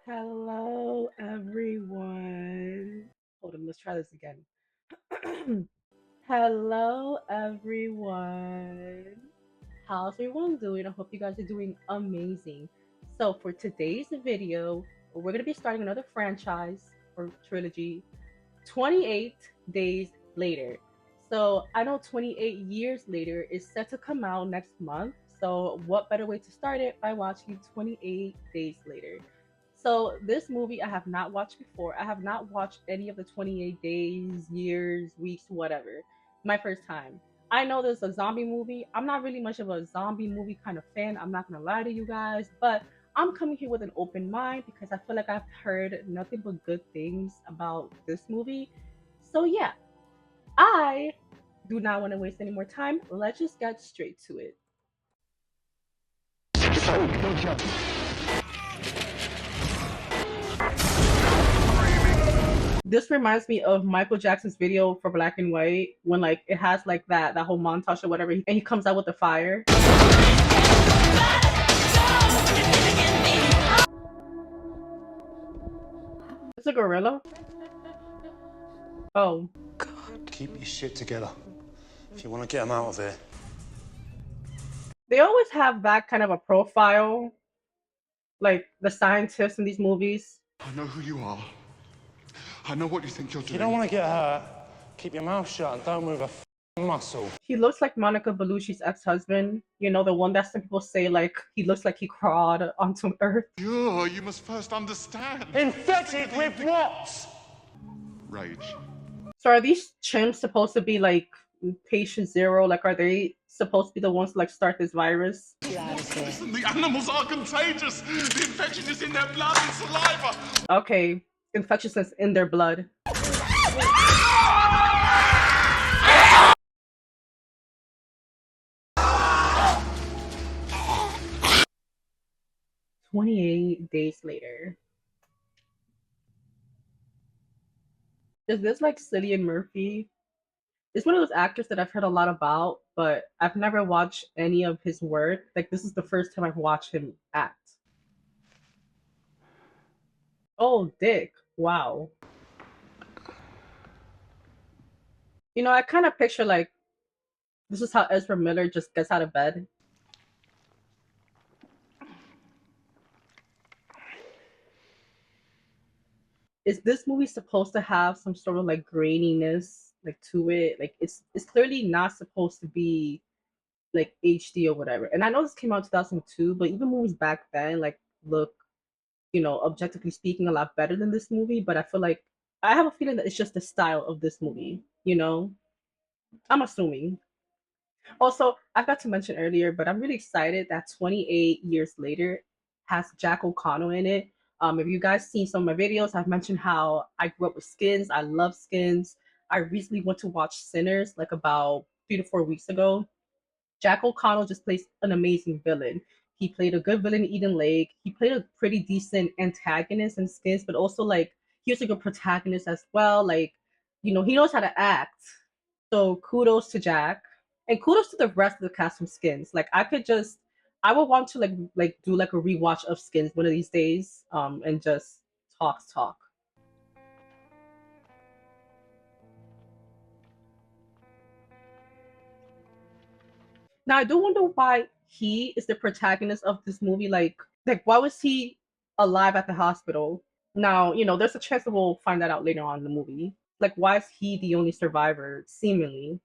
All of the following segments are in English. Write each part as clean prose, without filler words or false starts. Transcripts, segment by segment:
Hello, everyone. Hold on, let's try this again. Hello, everyone. How's everyone doing? I hope you guys are doing amazing. So, for today's video, we're going to be starting another franchise or trilogy 28 days later. So, I know 28 years later is set to come out next month. So, what better way to start it by watching 28 days later? So this movie I have not watched before. I have not watched any of the 28 days, years, weeks, whatever. My first time. I know there's a zombie movie. I'm not really much of a zombie movie kind of fan. I'm not gonna lie to you guys, but I'm coming here with an open mind because I feel like I've heard nothing but good things about this movie. So yeah, I do not want to waste any more time. Let's just get straight to it. This reminds me of Michael Jackson's video for Black and White when like it has like that whole montage or whatever, and he comes out with the fire. It's a gorilla. Oh, Keep your shit together if you want to get them out of here. they always have that kind of a profile, like the scientists in these movies. I know who you are. I know what you think you're doing. If you don't want to get hurt, keep your mouth shut and don't move a muscle. He looks like Monica Bellucci's ex-husband. You know, the one that some people say like he looks like he crawled onto Earth. You must first understand. Infected with what? Rage. So are these chimps supposed to be like patient zero? Like, are they supposed to be the ones to like start this virus? Listen, the animals are contagious. The infection is in their blood and saliva. Okay, infectious is in their blood. "28 days later." Is this like Cillian Murphy? It's one of those actors that I've heard a lot about, but I've never watched any of his work. Like, this is the first time I've watched him act. Oh, Dick. Wow. You know, I kind of picture like this is how Ezra Miller just gets out of bed. Is this movie supposed to have some sort of like graininess like to it? Like it's clearly not supposed to be like HD or whatever. And I know this came out in 2002, but even movies back then like look, you know, objectively speaking, a lot better than this movie. But I feel like I have a feeling that it's just the style of this movie, you know? I'm assuming. Also, I got to mention earlier, but I'm really excited that 28 years later has Jack O'Connell in it. If you guys seen some of my videos, I've mentioned how I grew up with Skins. I love Skins. I recently went to watch Sinners like about 3 to 4 weeks ago. Jack O'Connell just plays an amazing villain. He played a good villain in Eden Lake. He played a pretty decent antagonist in Skins, but also like he was a good protagonist as well. Like, you know, he knows how to act. So kudos to Jack. And kudos to the rest of the cast from Skins. Like I would want to like do like a rewatch of Skins one of these days. And just talk. Now I do wonder why he is the protagonist of this movie. Like why was he alive at the hospital? Now, you know, there's a chance that we'll find that out later on in the movie. Like, why is he the only survivor, seemingly?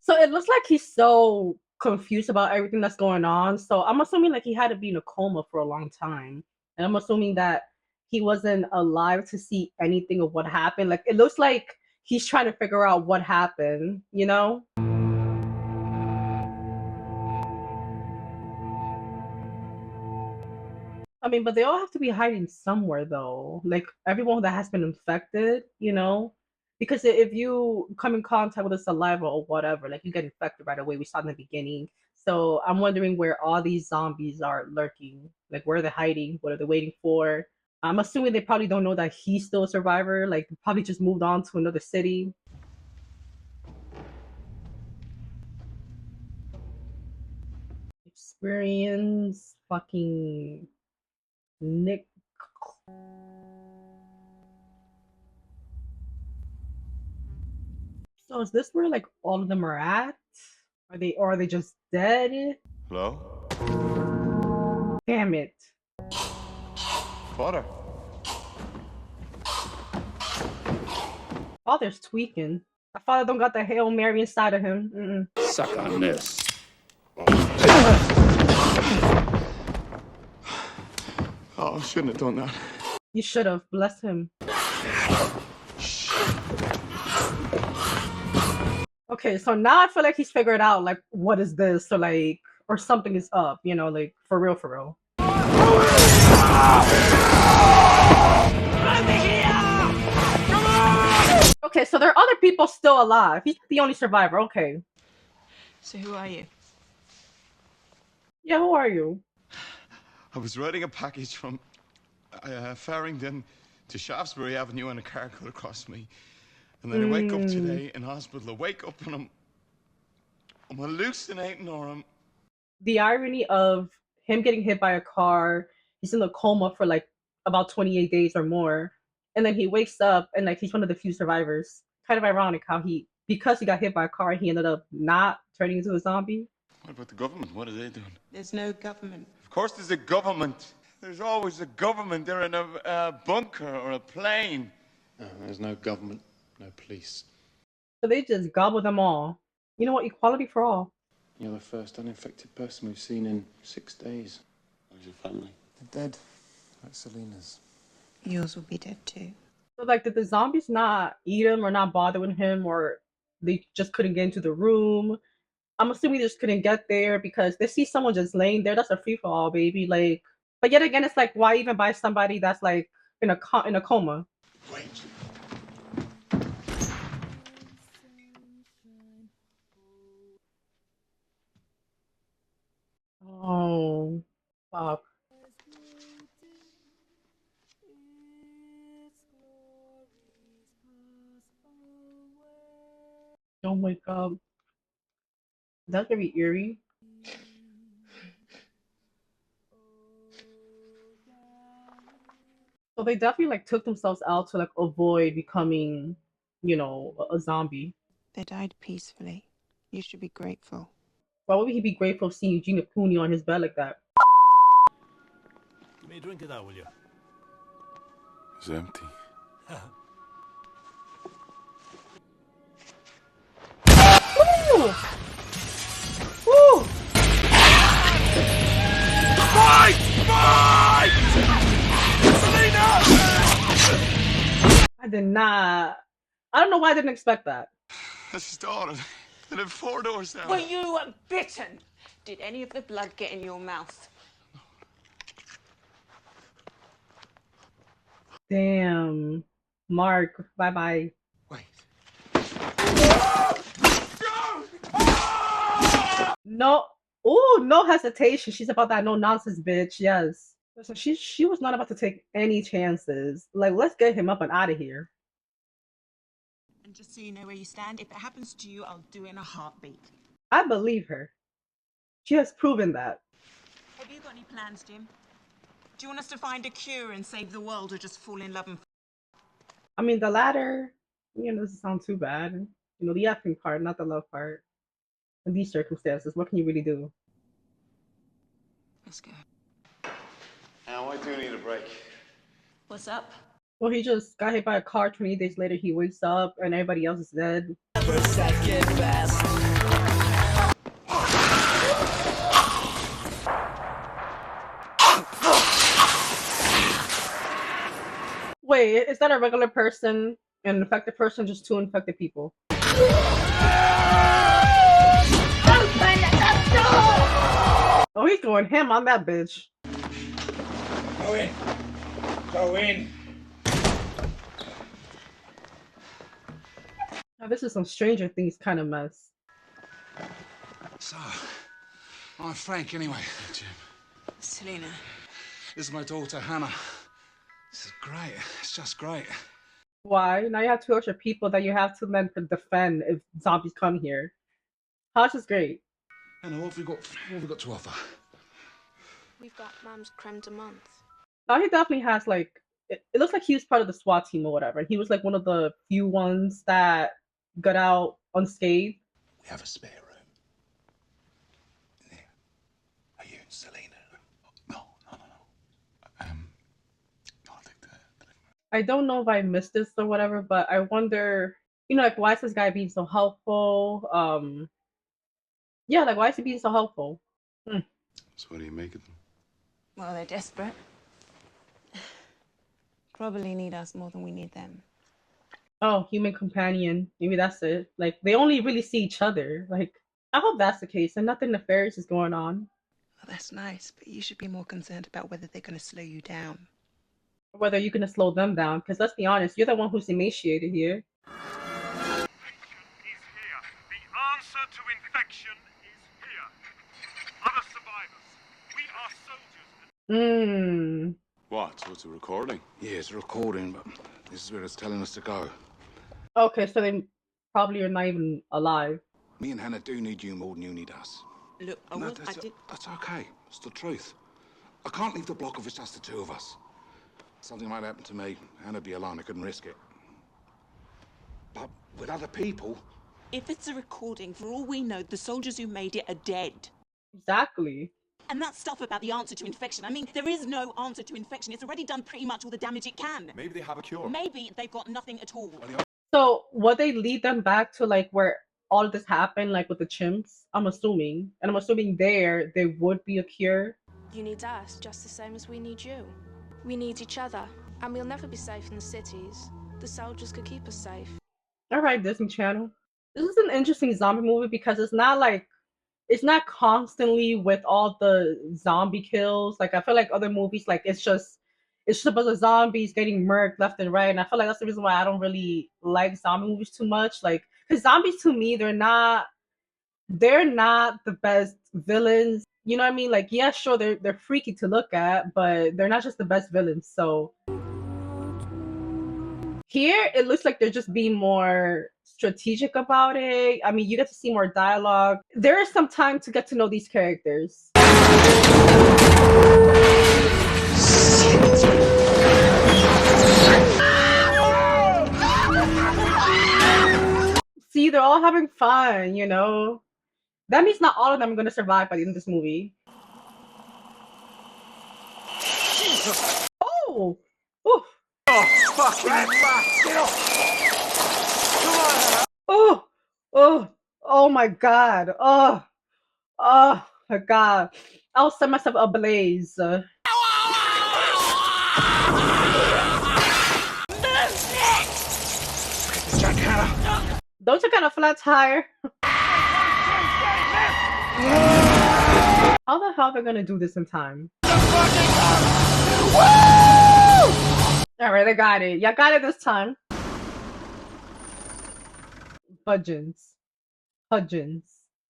So it looks like he's so confused about everything that's going on. So I'm assuming like he had to be in a coma for a long time. And I'm assuming that he wasn't alive to see anything of what happened. Like it looks like he's trying to figure out what happened, you know? I mean, but they all have to be hiding somewhere though. Like everyone that has been infected, you know? Because if you come in contact with a saliva or whatever, like you get infected right away. We saw in the beginning. So I'm wondering where all these zombies are lurking. Like where are they hiding? What are they waiting for? I'm assuming they probably don't know that he's still a survivor. Like, probably just moved on to another city. Experience fucking Nick. So is this where like all of them are at? Are they just dead? Hello? Damn it. Father. Father's tweaking. My father don't got the Hail Mary inside of him. Suck on this. Oh, I shouldn't have done that. You should have. Bless him. Okay, so now I feel like he's figured out like what is this, so like or something is up, you know, like for real, for real. Okay, so there are other people still alive. He's the only survivor. Okay. So who are you? Yeah, who are you? I was riding a package from Farringdon to Shaftesbury Avenue and a car cut across me. And then I wake up today in hospital. I wake up and I'm hallucinating, or I'm... The irony of him getting hit by a car, he's in a coma for like about 28 days or more. And then he wakes up and like he's one of the few survivors. Kind of ironic how because he got hit by a car, he ended up not turning into a zombie. What about the government? What are they doing? There's no government. Of course there's a government. There's always a government. They're in a bunker or a plane. No, there's no government, no police. So they just gobble them all. You know what? Equality for all. You're the first uninfected person we've seen in 6 days. Where's your family? They're dead, like Selina's. Yours will be dead too. So like, did the zombies not eat him or not bother with him, or they just couldn't get into the room? I'm assuming they just couldn't get there because they see someone just laying there. That's a free for all, baby. Like, but yet again, it's like, why even buy somebody that's like in a coma? Wait. Oh, fuck. Don't wake up. That's very eerie. So they definitely like took themselves out to like avoid becoming, you know, a zombie. They died peacefully. You should be grateful. Why would he be grateful seeing Eugenia Cooney on his bed like that? Give me a drink of that, will you? It's empty. Woo! Woo! Fight! Fight! Selina! I did not. I don't know why I didn't expect that. That's his daughter. They live 4 doors down. Were you bitten? Did any of the blood get in your mouth? Damn. Mark, bye-bye. Wait. No. Oh, no hesitation. She's about that no nonsense bitch. Yes. So she was not about to take any chances. Like, let's get him up and out of here. And just so you know where you stand, if it happens to you, I'll do it in a heartbeat. I believe her. She has proven that. Have you got any plans, Jim? Do you want us to find a cure and save the world, or just fall in love and... I mean, the latter, you know, doesn't sound too bad. You know, the effing part, not the love part. In these circumstances, what can you really do? Let's go. Now, I do need a break. What's up? Well, he just got hit by a car. 20 days later, he wakes up and everybody else is dead. Wait, is that a regular person? An infected person, just 2 infected people? Oh, he's going ham on that bitch. Go in. Go in. Now, this is some Stranger Things kind of mess. So, I'm Frank anyway, Jim. Selina. This is my daughter, Hannah. This is great. It's just great. Why? Now you have to torture people that you have to then defend if zombies come here. Hush is great. Anna, what have we got to offer? We've got Mum's creme de menthe. Now he definitely has like it looks like he was part of the SWAT team or whatever. He was like one of the few ones that got out unscathed. We have a spare room. In here. Are you and Selena? No. I'll take that. I don't know if I missed this or whatever, but I wonder, you know, like why is this guy being so helpful? Yeah, like why is he being so helpful? So what do you make of them? Well, they're desperate. Probably need us more than we need them. Oh, human companion. Maybe that's it. Like they only really see each other. Like I hope that's the case and nothing nefarious is going on. Well, that's nice, but you should be more concerned about whether they're going to slow you down. Whether you're gonna slow them down, because let's be honest, you're the one who's emaciated here. Infection is here. The answer to infection is here. Other survivors, we are soldiers. What? So it's a recording? Yeah, it's a recording, but this is where it's telling us to go. Okay, so they probably are not even alive. Me and Hannah do need you more than you need us. Look, That's okay. It's the truth. I can't leave the block if it's just the two of us. Something might happen to me. Hannah'd be alone. I couldn't risk it. But with other people... If it's a recording, for all we know, the soldiers who made it are dead. Exactly. And that stuff about the answer to infection, I mean, there is no answer to infection. It's already done pretty much all the damage it can. Maybe they have a cure. Maybe they've got nothing at all. So would they lead them back to like where all of this happened, like with the chimps? I'm assuming. And I'm assuming there would be a cure. You need us just the same as we need you. We need each other, and we'll never be safe in the cities. The soldiers could keep us safe. Alright, Disney Channel. This is an interesting zombie movie because it's not constantly with all the zombie kills. Like I feel like other movies, like it's just a bunch of zombies getting murked left and right. And I feel like that's the reason why I don't really like zombie movies too much. Like, because zombies to me, they're not the best villains. You know what I mean? Like, yeah, sure, they're freaky to look at, but they're not just the best villains. So here, it looks like they're just being more strategic about it. I mean, you get to see more dialogue. There is some time to get to know these characters. See, they're all having fun, you know? That means not all of them are going to survive by the end of this movie. Oh! Oof. Oh, fucking fuck! Get off! Come on! Oh my god. Oh my god. I'll set myself ablaze. Jack Hannah! Don't you kind of flat tire? How the hell are they gonna do this in time? Alright, I got it. Y'all got it this time. Hudgens.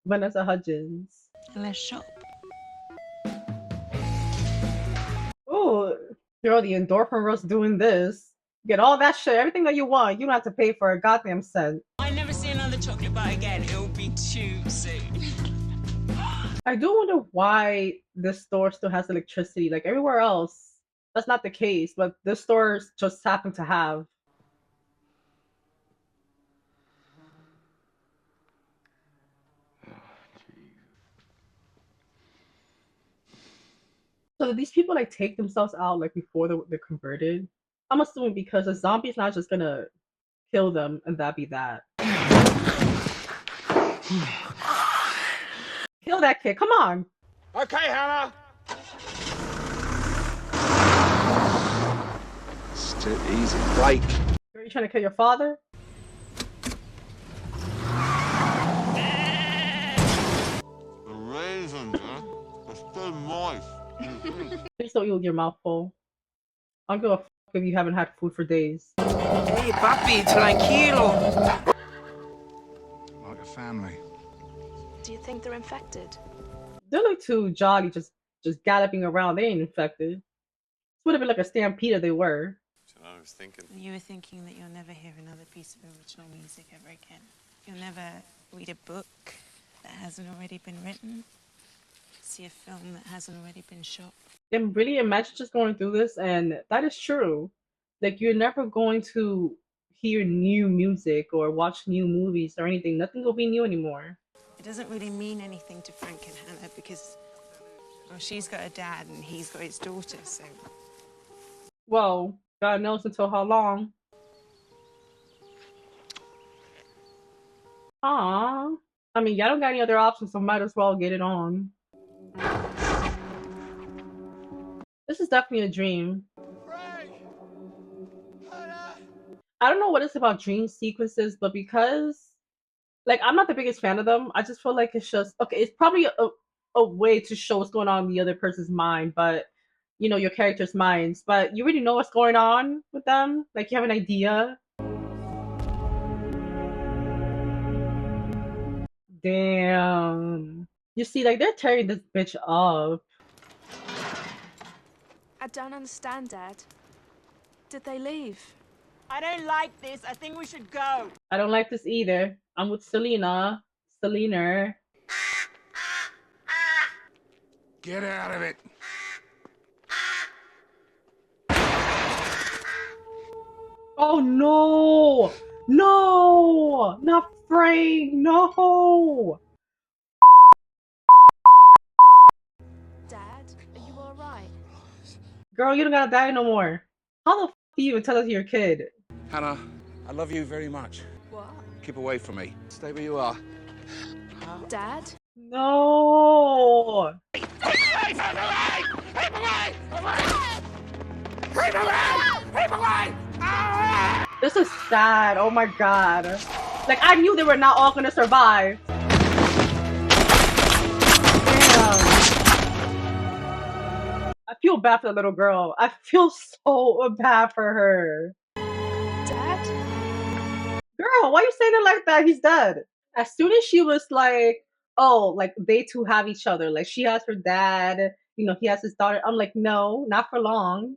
Vanessa Hudgens. Let's shop. Ooh, girl, the endorphin rush doing this. Get all that shit, everything that you want. You don't have to pay for a goddamn cent. I never see another chocolate bar again. It'll be too soon. I do wonder why this store still has electricity. Like everywhere else, that's not the case. But this store just happen to have. So do these people like take themselves out like before they're converted? I'm assuming because a zombie's not just gonna kill them and that be that. Kill that kid, come on! Okay, Hannah! It's too easy. Break. Are you trying to kill your father? The raisins, huh? They're still moist. Please don't eat with your mouth full. I don't give a fuck if you haven't had food for days. Hey, papi, tranquilo. Like a family. Do you think they're infected? They look too jolly, just galloping around. They ain't infected. would have been like a stampede if they were. I was thinking. You were thinking that you'll never hear another piece of original music ever again. You'll never read a book that hasn't already been written. See a film that hasn't already been shot. And really imagine just going through this, and that is true. Like, you're never going to hear new music or watch new movies or anything. Nothing will be new anymore. It doesn't really mean anything to Frank and Hannah because, well, she's got a dad and he's got his daughter, so... Well, God knows until how long. Aww. I mean, y'all don't got any other options, so might as well get it on. This is definitely a dream. I don't know what it's about dream sequences, but because, like, I'm not the biggest fan of them, I just feel like it's just, okay, it's probably a way to show what's going on in the other person's mind, but, you know, your character's minds, but you really know what's going on with them? Like, you have an idea? Damn. You see, like, they're tearing this bitch up. I don't understand, Dad. Did they leave? I don't like this. I think we should go. I don't like this either. I'm with Selena. Selena. Get out of it. Oh no! No! Not Frank! No! Dad, are you alright? Girl, you don't gotta die no more. How the f do you even tell that to your kid? Hannah, I love you very much. What? Keep away from me. Stay where you are. Dad? No! This is sad. Oh my god. Like, I knew they were not all gonna survive. Damn. I feel bad for the little girl. I feel so bad for her. Dad? Girl, why are you saying it like that? He's dead. As soon as she was like, oh, like they two have each other. Like she has her dad, you know, he has his daughter. I'm like, no, not for long.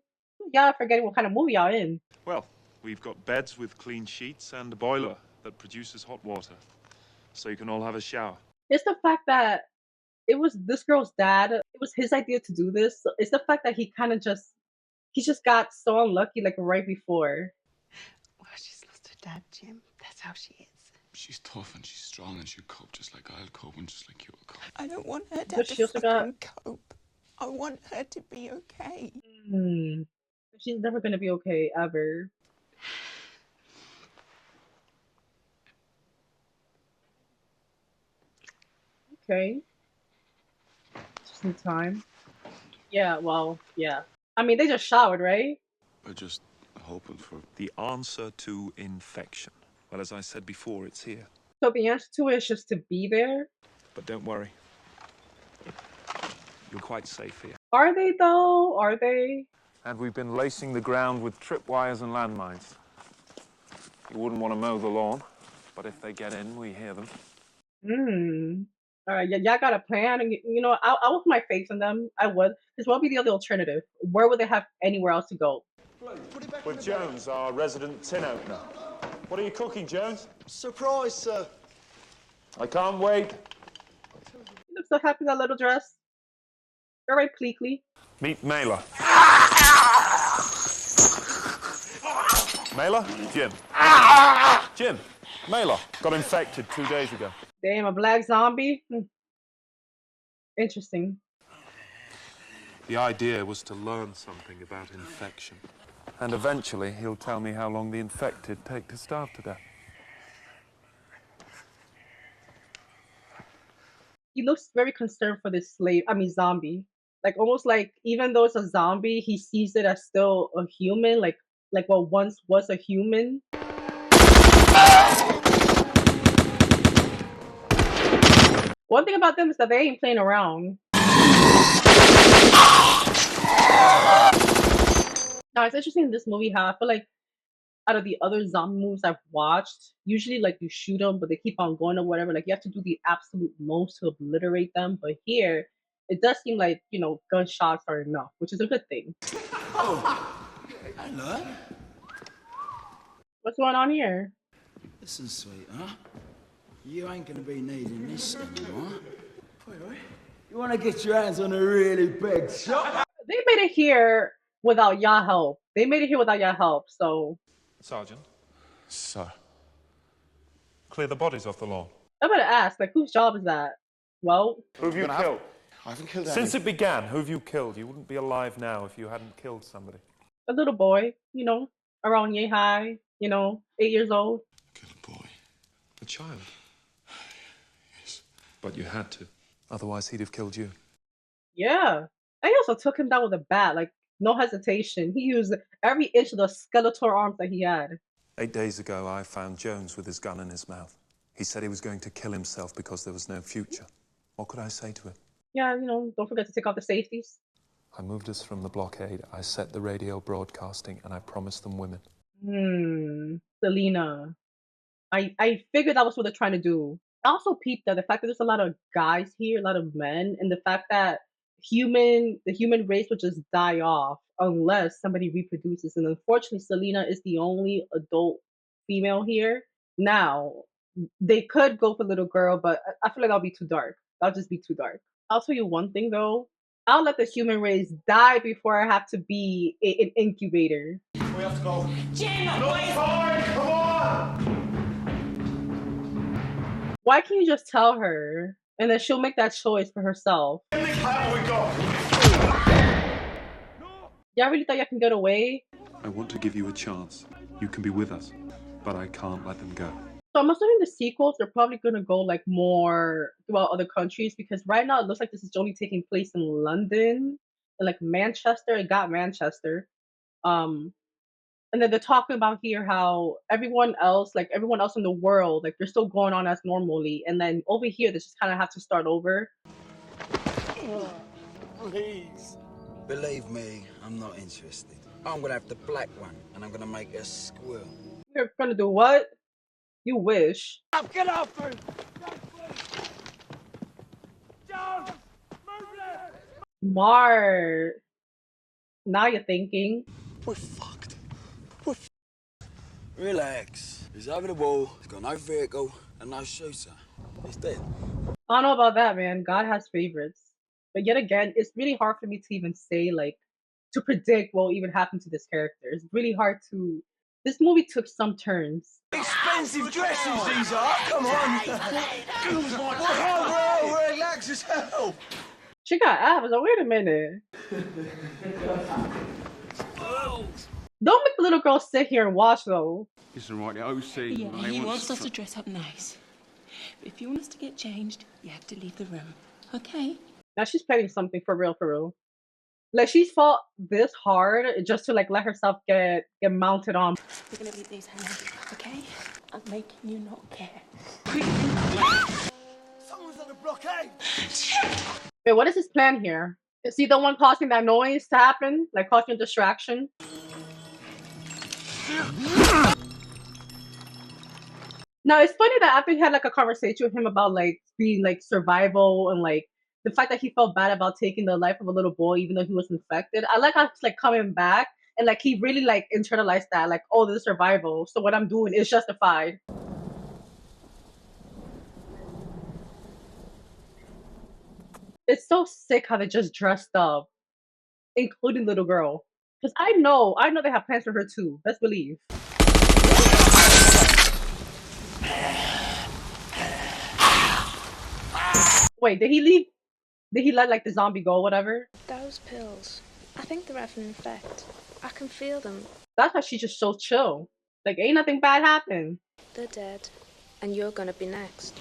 Y'all forgetting what kind of movie y'all in. Well, we've got beds with clean sheets and a boiler that produces hot water. So you can all have a shower. It's the fact that it was this girl's dad. It was his idea to do this. So it's the fact that he kind of he just got so unlucky like right before. Well, she's lost her dad, Jim. That's how she is. She's tough and she's strong and she'll cope just like I'll cope and just like you'll cope. I don't want her But to she also got... fucking cope. I want her to be okay. She's never gonna be okay ever. Okay. Just in time. Yeah, well, yeah. I mean, they just showered, right? We're just hoping for... The answer to infection. Well, as I said before, it's here. So the answer to it is just to be there? But don't worry. You're quite safe here. Are they though? Are they? And we've been lacing the ground with tripwires and landmines. You wouldn't want to mow the lawn, but if they get in, we hear them. Alright, y'all got a plan? And you know, I would put my faith in them. I would. Because what would be the other alternative? Where would they have anywhere else to go? With Jones, our resident tin opener. What are you cooking, Jones? Surprise, sir. I can't wait. You look so happy in that little dress. Alright, Pleakley. Meet Mela. Mela? Jim. Jim. Mela. Got infected 2 days ago. Damn, a black zombie? Interesting. The idea was to learn something about infection. And eventually he'll tell me how long the infected take to starve to death. He looks very concerned for this zombie. Like, almost like, even though it's a zombie, he sees it as still a human, like what once was a human. One thing about them is that they ain't playing around. Now, it's interesting in this movie how I feel like out of the other zombie movies I've watched, usually like you shoot them, but they keep on going or whatever. Like you have to do the absolute most to obliterate them. But here, it does seem like, you know, gunshots are enough, which is a good thing. Oh, hello. What's going on here? Listen, sweet, huh? You ain't gonna be needing this anymore. You wanna get your hands on a really big shot? They made it here without your help. They made it here without your help, so. Sergeant, Sir. clear the bodies off the lawn. I'm gonna ask, like, whose job is that? Well, Who have you killed? I haven't killed Since it began, who have you killed? You wouldn't be alive now if you hadn't killed somebody. a little boy, you know, around yay high, you know, 8 years old. Kill a boy. A child. Yes. But you had to. Otherwise, he'd have killed you. Yeah. And he also took him down with a bat, like, no hesitation. He used every inch of the skeletal arms that he had. 8 days ago, I found Jones with his gun in his mouth. He said he was going to kill himself because there was no future. What could I say to him? Yeah, you know, don't forget to take off the safeties. I moved us from the blockade, I set the radio broadcasting, and I promised them women. Selena. I figured that was what they're trying to do. I also peeped that the fact that there's a lot of guys here, a lot of men, and the fact that the human race would just die off unless somebody reproduces. And unfortunately, Selena is the only adult female here. Now, they could go for little girl, but I feel like that'll be too dark. That'll just be too dark. I'll tell you one thing though. I'll let the human race die before I have to be an incubator. We have to go. Jim, Not time, come on! Why can't you just tell her and then she'll make that choice for herself? How we go? Y'all really thought y'all can get away? I want to give you a chance. You can be with us, but I can't let them go. So I'm assuming the sequels are probably gonna go like more throughout other countries because right now it looks like this is only taking place in London and like Manchester. It got Manchester. And then they're talking about here how everyone else in the world, like they're still going on as normally, and then over here they just kind of have to start over. Please. Believe me, I'm not interested. I'm gonna have the black one, and I'm gonna make her squeal. You're gonna do what? You wish. Get after him! Down! Move left! Mart. Now you're thinking. We're fucked. Relax. He's over the wall. He's got no vehicle and no shooter. He's dead. I don't know about that, man. God has favorites. But yet again, it's really hard for me to even say, like, to predict what will even happen to this character. It's really hard to. This movie took some turns. Expensive dresses these are. Come on. Whoa, relax as hell. She got abs. Oh, wait a minute. Don't make the little girl sit here and watch, though. Listen, right, the OC. Yeah, he wants us to dress up nice. But if you want us to get changed, you have to leave the room. Okay? Now she's planning something for real, for real. Like, she's fought this hard just to, like, let herself get mounted on. We're gonna leave these hands, okay? I'm making you not care. Someone's on the blockade. Wait, what is his plan here? Is he the one causing that noise to happen? Like, causing a distraction? Now, it's funny that after he had, like, a conversation with him about, like, being, like, survival and, like, the fact that he felt bad about taking the life of a little boy even though he was infected. I like how it's, like, coming back and, like, he really, like, internalized that. Like, oh, this is survival, so what I'm doing is justified. It's so sick how they just dressed up, including little girl. Because I know they have plans for her too. Let's believe. Wait, did he leave? Did he let like the zombie go, whatever? Those pills, I think they're having an effect. I can feel them. That's why she's just so chill. Like, ain't nothing bad happen. They're dead, and you're gonna be next.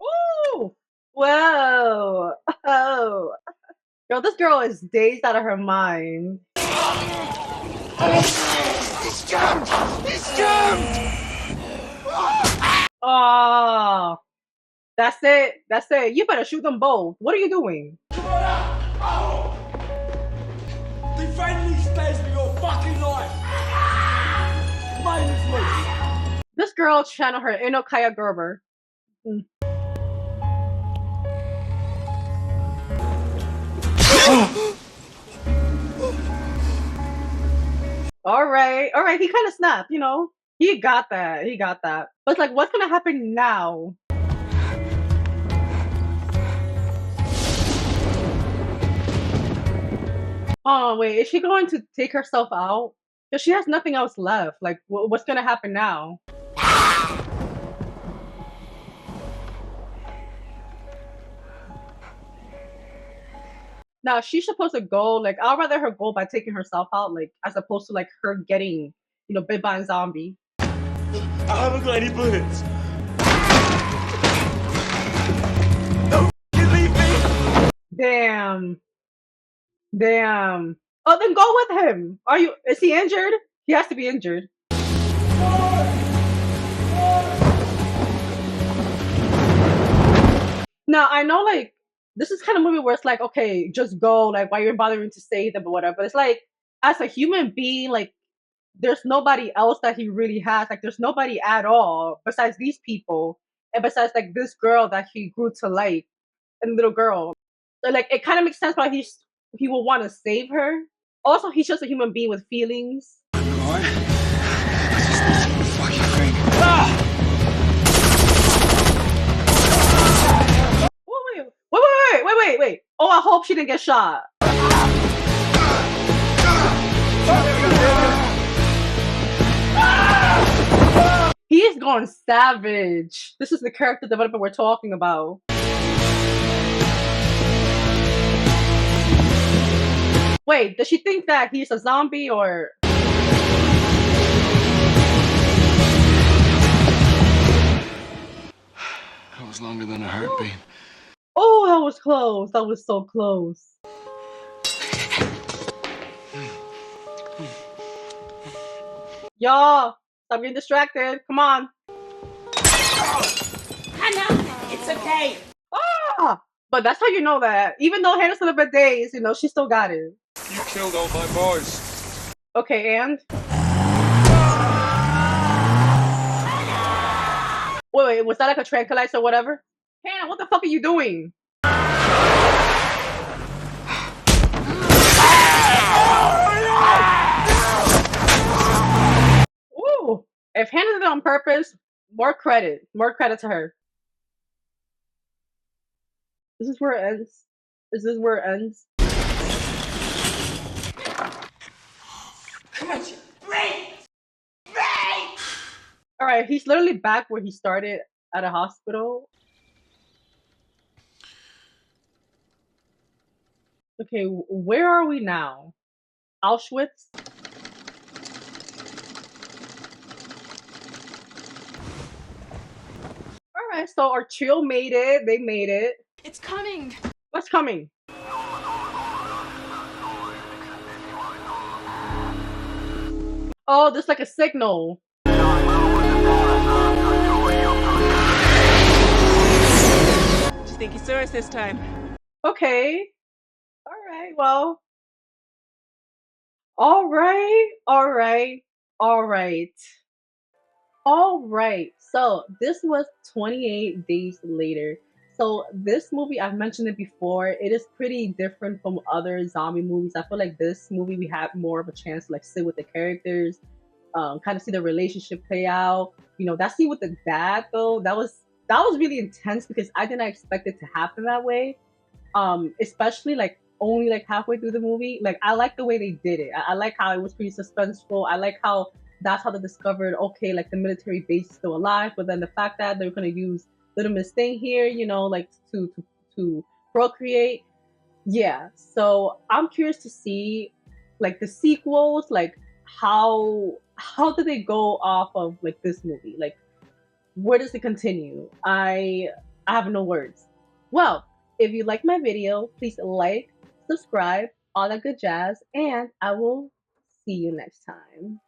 Ooh! Whoa! Oh! Yo, this girl is dazed out of her mind. He's jammed! He's jammed! Oh, that's it. That's it. You better shoot them both. What are you doing? Come on out! Oh! Defend these stairs for your fucking life! Mine is loose! This girl channel her inner Kaya Gerber. All right, he kind of snapped, you know. He got that. But it's like, what's gonna happen now? Oh wait, is she going to take herself out? Because she has nothing else left. Like, what's gonna happen now? Now she's supposed to go. Like, I'd rather her go by taking herself out, like, as opposed to like her getting, you know, bit by a zombie. I haven't got any bullets. Damn. Oh, then go with him. Is he injured? He has to be injured. Now, I know, like, this is kind of movie where it's like, okay, just go, like, why you're bothering to save them or whatever. But it's like, as a human being, like, there's nobody else that he really has. Like, there's nobody at all besides these people. And besides, like, this girl that he grew to like, and little girl. So, like, it kind of makes sense why he will want to save her. Also, he's just a human being with feelings. Alright. I just need you to fucking think. Ah! Wait. Oh, I hope she didn't get shot. He is going savage. This is the character development we're talking about. Wait, does she think that he's a zombie or? That was longer than a heartbeat. Oh, that was close. That was so close. Y'all, stop getting distracted. Come on. Hannah, it's okay. Ah! But that's how you know that. Even though Hannah's still a bit dazed, you know, she still got it. You killed all my boys. Okay, and? Wait, was that like a tranquilizer or whatever? Hannah, what the fuck are you doing? Ooh, if Hannah did it on purpose, more credit to her. This is where it ends. Is this where it ends? Come on, breathe! Alright, he's literally back where he started at a hospital. Okay, where are we now? Auschwitz? Alright, so our trio made it. They made it. It's coming. What's coming? Oh, there's like a signal. Do you think he saw us this time? Okay. Alright, well. Alright. So this was 28 days later. So this movie, I've mentioned it before, it is pretty different from other zombie movies. I feel like this movie we had more of a chance to like sit with the characters, kind of see the relationship play out. You know, that scene with the dad though, that was really intense because I did not expect it to happen that way. Especially like only like halfway through the movie. Like I like the way they did it. I like how it was pretty suspenseful. I like how that's how they discovered, okay, like the military base is still alive, but then the fact that they're gonna use little Miss Thing here, you know, like to procreate. Yeah. So I'm curious to see like the sequels, like how do they go off of like this movie? Like where does it continue? I have no words. Well, if you like my video, please like, subscribe, all that good jazz, and I will see you next time.